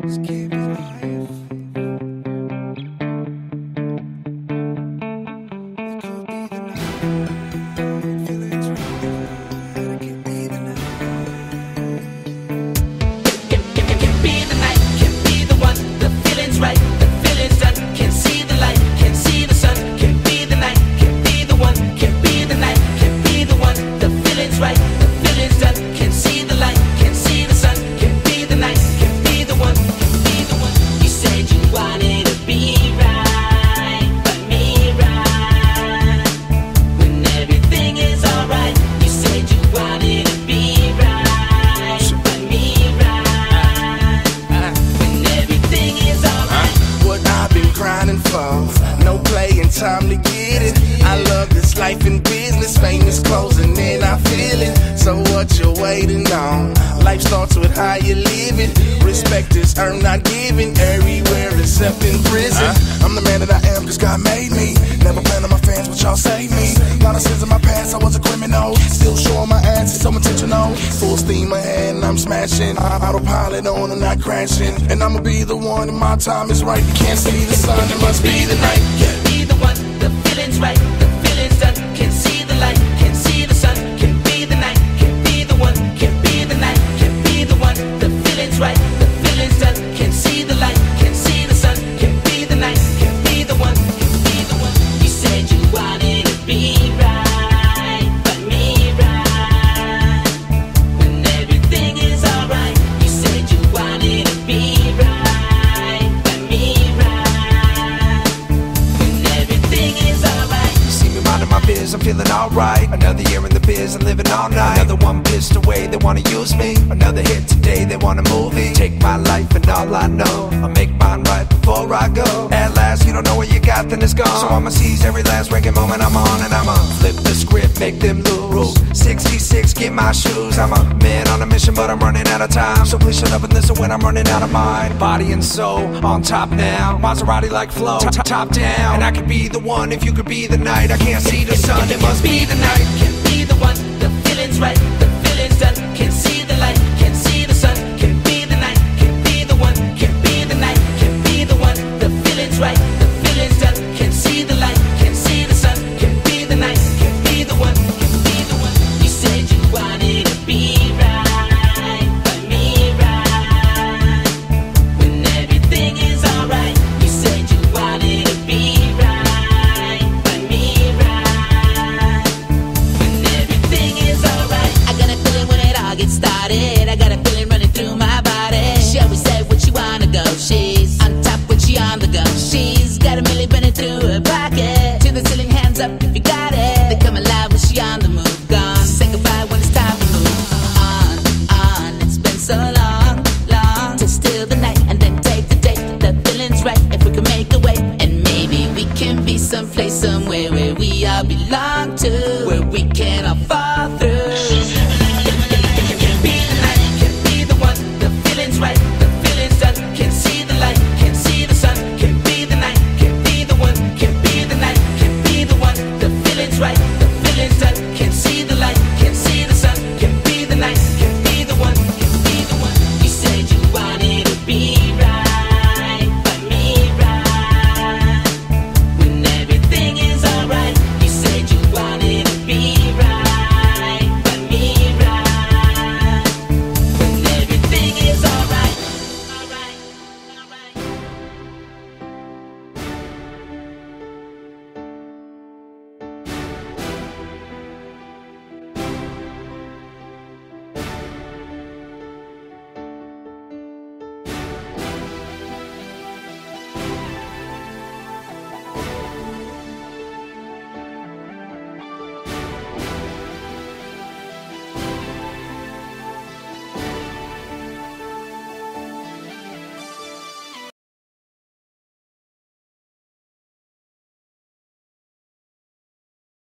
Just keep it alive. It could be the night. Feelings right. It can be the night. Can be the night, can be the one. The feeling's right, the feeling's done. Can see the light, can see the sun. Can be the night, can be the one. Can be the night, can be the one. The feeling's right, the feeling's done. Can see the light, can see the sun. Can be the night, can be the one. Can be the one. You said you wanted to be right, but me right. When everything is alright. You said you wanted to be right, but me right. When everything is alright. What I've been grinding for, no playing, time to get it. I love this life and business, famous closing in, I feel it. So what you waiting on? Life starts with how you live it. Respect is earned, not given, everywhere except in prison. I'm the man that I am, cause God made me. Never plan on my fans, but y'all save me. Lot of sins in my past, I was a criminal. Still showing my ass, it's so intentional. Full steam ahead and I'm smashing. Autopilot on and not crashing. And I'ma be the one and my time is right. You can't see the sun, it must be the night. Can be the one, the feeling's right, the feeling's done. Can see the light, can see the sun. Can be the night, can be the one. Can be the night, can be the one. The feeling's right, the feeling's done. Can see the light, can see the sun. Can be the night, can be the one. Can be the one. You said you wanted to be right, but me right. When everything is alright. You said you wanted to be right, but me right. When everything is alright. You see me minding my biz, I'm feeling alright. Another year in the biz and living all night. Another one pissed away, they wanna use me. Another hit today, they want a movie. Take my life and all I know, I'll make mine right before I go. At last, you don't know what you got, then it's gone. So I'ma seize every last waking moment I'm on. And I'ma flip the script, make them lose. 66, get my shoes. I'm a man on a mission, but I'm running out of time. So please shut up and listen when I'm running out of mind. Body and soul, on top now. Maserati like flow, top down. And I could be the one if you could be the night. I can't see the sun, it must be the night. Can be the one, the feeling's right, the feeling's done. Can see the light, can see the sun. Can be the night, can be the one. Can be the night, can be the one. The feeling's right, the feeling's done. Can see the light, can see the sun. Can be the night, can be the one. Can be the one. You said you wanted to be right, but me right. When everything is alright. You said you wanted to be right, but me right. When everything is alright. I got a feeling when it all gets started.